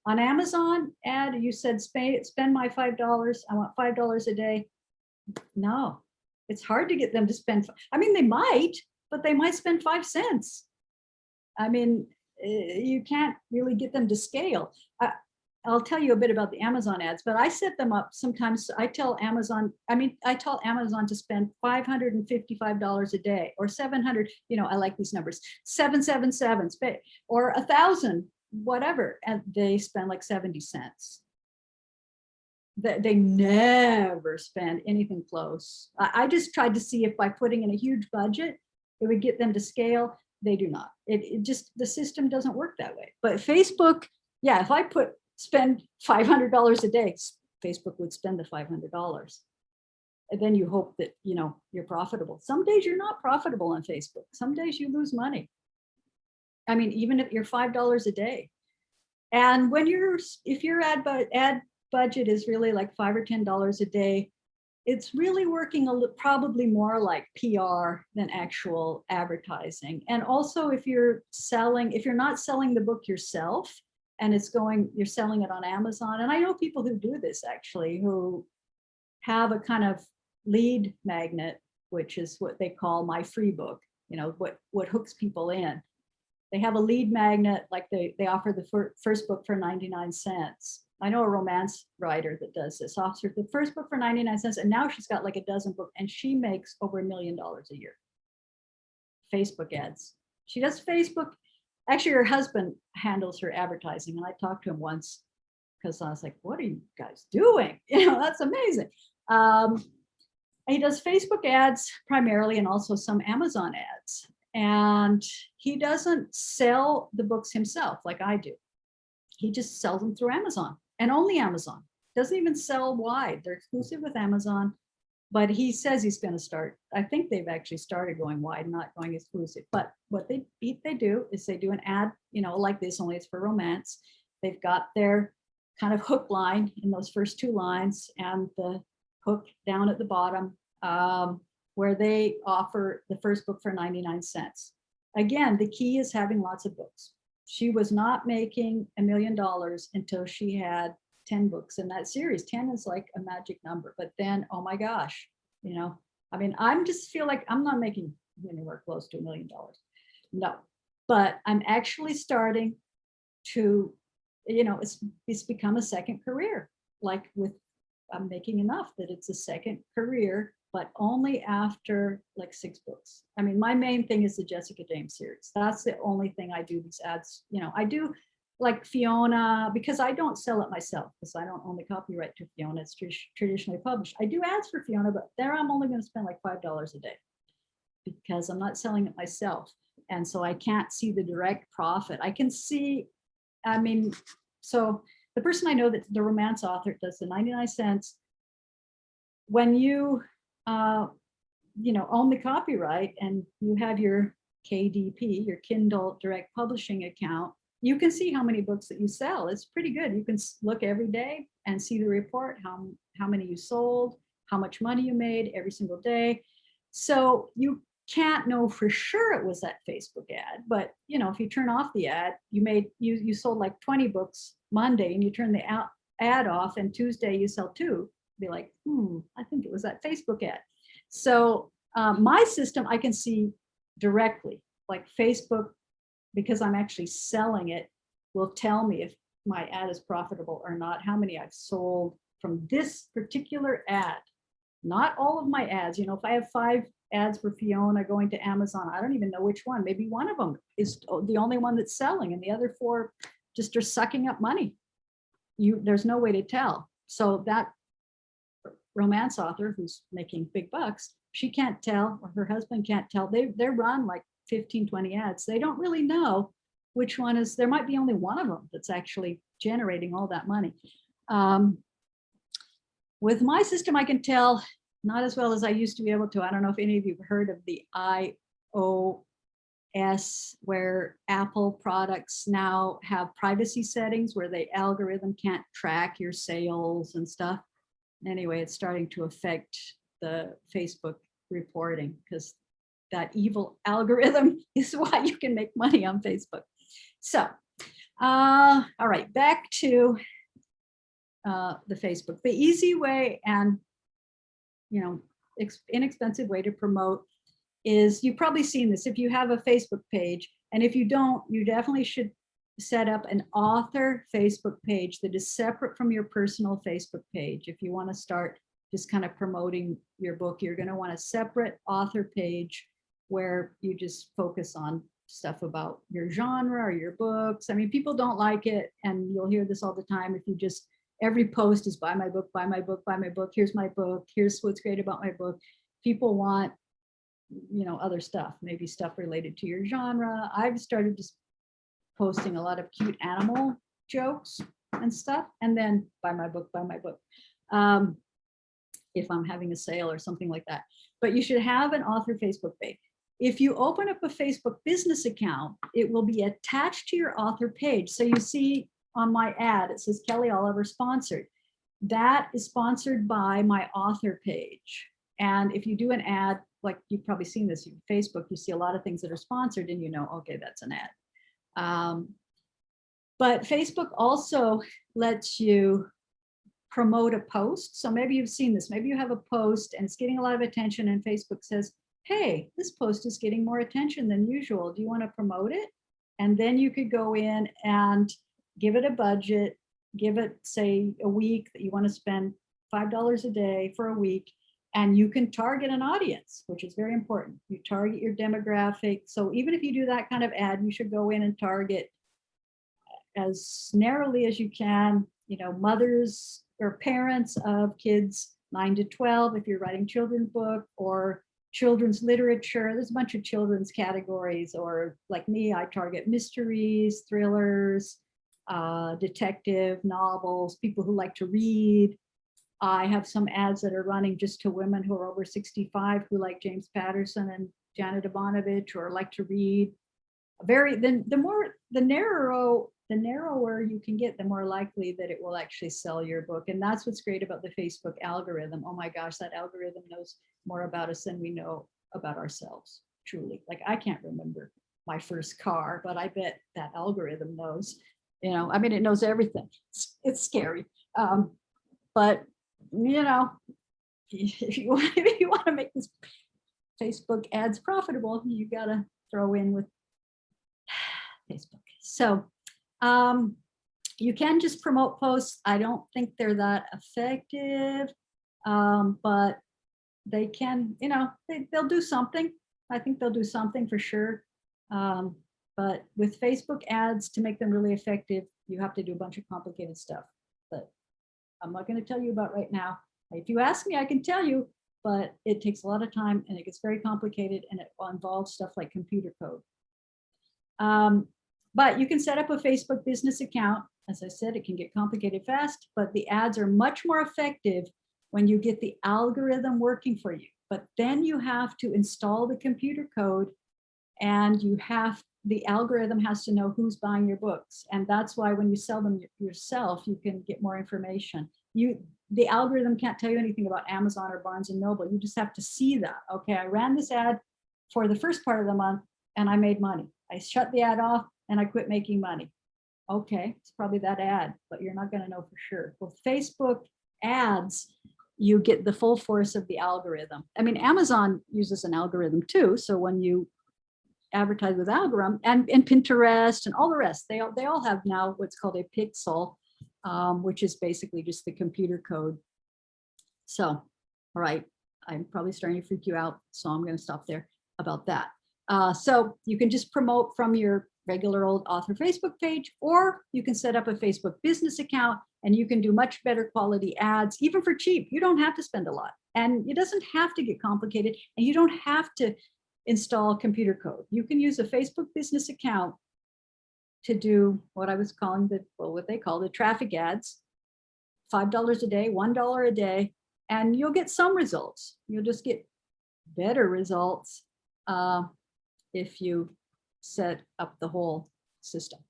On Amazon ad, you said spend my $5. I want $5 a day. No, it's hard to get them to spend. I mean, they might, but they might spend 5 cents. I mean, you can't really get them to scale. I'll tell you a bit about the Amazon ads, but I set them up sometimes. I tell Amazon to spend $555 a day or 700, I like these numbers, 777, or 1,000, whatever. And they spend like 70 cents. They never spend anything close. I just tried to see if by putting in a huge budget, it would get them to scale. They do not. It just, the system doesn't work that way. But Facebook, yeah, if I spend $500 a day, Facebook would spend the $500. And then you hope that, you're profitable. Some days you're not profitable on Facebook. Some days you lose money. I mean, even if you're $5 a day. And if your ad budget is really like $5 or $10 a day, it's really working probably more like PR than actual advertising. And also if you're not selling the book yourself and you're selling it on Amazon. And I know people who do this actually, who have a kind of lead magnet, which is what they call my free book, what hooks people in. They have a lead magnet, like they offer the first book for 99 cents. I know a romance writer that does this, offers the first book for 99 cents, and now she's got like a dozen books, and she makes over $1 million a year. Facebook ads. She does Facebook. Actually, her husband handles her advertising, and I talked to him once because I was like, what are you guys doing? That's amazing. He does Facebook ads primarily, and also some Amazon ads. And he doesn't sell the books himself like I do. He just sells them through Amazon, and only Amazon. Doesn't even sell wide. They're exclusive with Amazon, but he says he's going to start. I think they've actually started going wide, not going exclusive. But what they do is they do an ad, like this, only it's for romance. They've got their kind of hook line in those first two lines, and the hook down at the bottom, where they offer the first book for 99 cents. Again, the key is having lots of books. She was not making $1 million until she had 10 books in that series. 10 is like a magic number, but then, oh my gosh, I just feel like I'm not making anywhere close to $1 million. No, but I'm actually starting to, it's become a second career. I'm making enough that it's a second career, but only after like 6 books. I mean, my main thing is the Jessica James series. That's the only thing I do these ads. I do like Fiona, because I don't sell it myself, because I don't own the copyright to Fiona. It's traditionally published. I do ads for Fiona, but there I'm only going to spend like $5 a day because I'm not selling it myself. And so I can't see the direct profit. I can see, so the person I know that the romance author does the 99 cents, when you own the copyright and you have your KDP, your Kindle Direct Publishing account, you can see how many books that you sell. It's pretty good. You can look every day and see the report, how many you sold, how much money you made every single day. So you can't know for sure it was that Facebook ad, but if you turn off the ad, you sold like 20 books Monday, and you turn the ad off, and Tuesday you sell 2. Be like, I think it was that Facebook ad. So my system, I can see directly, like Facebook, because I'm actually selling it, will tell me if my ad is profitable or not, how many I've sold from this particular ad. Not all of my ads. If I have 5 ads for Fiona going to Amazon, I don't even know which one. Maybe one of them is the only one that's selling, and the other 4 just are sucking up money. There's no way to tell. So that romance author who's making big bucks, she can't tell, or her husband can't tell. They run like 15, 20 ads. They don't really know which one is. There might be only one of them that's actually generating all that money. With my system, I can tell, not as well as I used to be able to. I don't know if any of you have heard of the iOS, where Apple products now have privacy settings where the algorithm can't track your sales and stuff. Anyway, it's starting to affect the Facebook reporting, because that evil algorithm is why you can make money on Facebook. So All right, back to the Facebook. The easy way and, inexpensive way to promote is, you've probably seen this if you have a Facebook page, and if you don't, you definitely should set up an author Facebook page that is separate from your personal Facebook page. If you want to start just kind of promoting your book, you're going to want a separate author page where you just focus on stuff about your genre or your books. I mean, people don't like it, and you'll hear this all the time. If you just, every post is buy my book, buy my book, buy my book, here's my book, here's what's great about my book. People want, other stuff, maybe stuff related to your genre. I've started just posting a lot of cute animal jokes and stuff, and then buy my book, buy my book. If I'm having a sale or something like that. But you should have an author Facebook page. If you open up a Facebook business account, it will be attached to your author page. So you see on my ad, it says Kelly Oliver sponsored. That is sponsored by my author page. And if you do an ad, like you've probably seen this in Facebook, you see a lot of things that are sponsored and okay, that's an ad. But Facebook also lets you promote a post. So maybe you've seen this, maybe you have a post and it's getting a lot of attention, and Facebook says, hey, this post is getting more attention than usual. Do you want to promote it? And then you could go in and give it a budget, give it, say, a week that you want to spend $5 a day for a week, and you can target an audience, which is very important. You target your demographic. So even if you do that kind of ad, you should go in and target as narrowly as you can, mothers or parents of kids 9 to 12, if you're writing children's book, or children's literature. There's a bunch of children's categories, or like me, I target mysteries, thrillers, detective novels, people who like to read. I have some ads that are running just to women who are over 65 who like James Patterson and Janet Ivanovich, or like to read. The narrower you can get, the more likely that it will actually sell your book. And that's what's great about the Facebook algorithm. Oh my gosh, that algorithm knows more about us than we know about ourselves, truly. Like, I can't remember my first car, but I bet that algorithm knows, it knows everything. It's scary. But if you want to make this Facebook ads profitable, you got to throw in with Facebook. So you can just promote posts. I don't think they're that effective, but they can, they'll do something. I think they'll do something for sure. But with Facebook ads, to make them really effective, you have to do a bunch of complicated stuff that I'm not going to tell you about right now. If you ask me, I can tell you, but it takes a lot of time and it gets very complicated, and it involves stuff like computer code. But you can set up a Facebook business account. As I said, it can get complicated fast, but the ads are much more effective when you get the algorithm working for you. But then you have to install the computer code, and the algorithm has to know who's buying your books. And that's why when you sell them yourself, you can get more information. The algorithm can't tell you anything about Amazon or Barnes and Noble. You just have to see that. Okay, I ran this ad for the first part of the month and I made money. I shut the ad off and I quit making money. Okay, it's probably that ad, but you're not going to know for sure. With Facebook ads, you get the full force of the algorithm. I mean, Amazon uses an algorithm too. So when you advertise with algorithm, and Pinterest and all the rest, they all have now what's called a pixel, which is basically just the computer code. So, all right, I'm probably starting to freak you out, so I'm going to stop there about that. So you can just promote from your regular old author Facebook page, or you can set up a Facebook business account and you can do much better quality ads, even for cheap. You don't have to spend a lot, and it doesn't have to get complicated, and you don't have to install computer code. You can use a Facebook business account to do what I was calling what they call the traffic ads, $5 a day, $1 a day, and you'll get some results. You'll just get better results if you set up the whole system.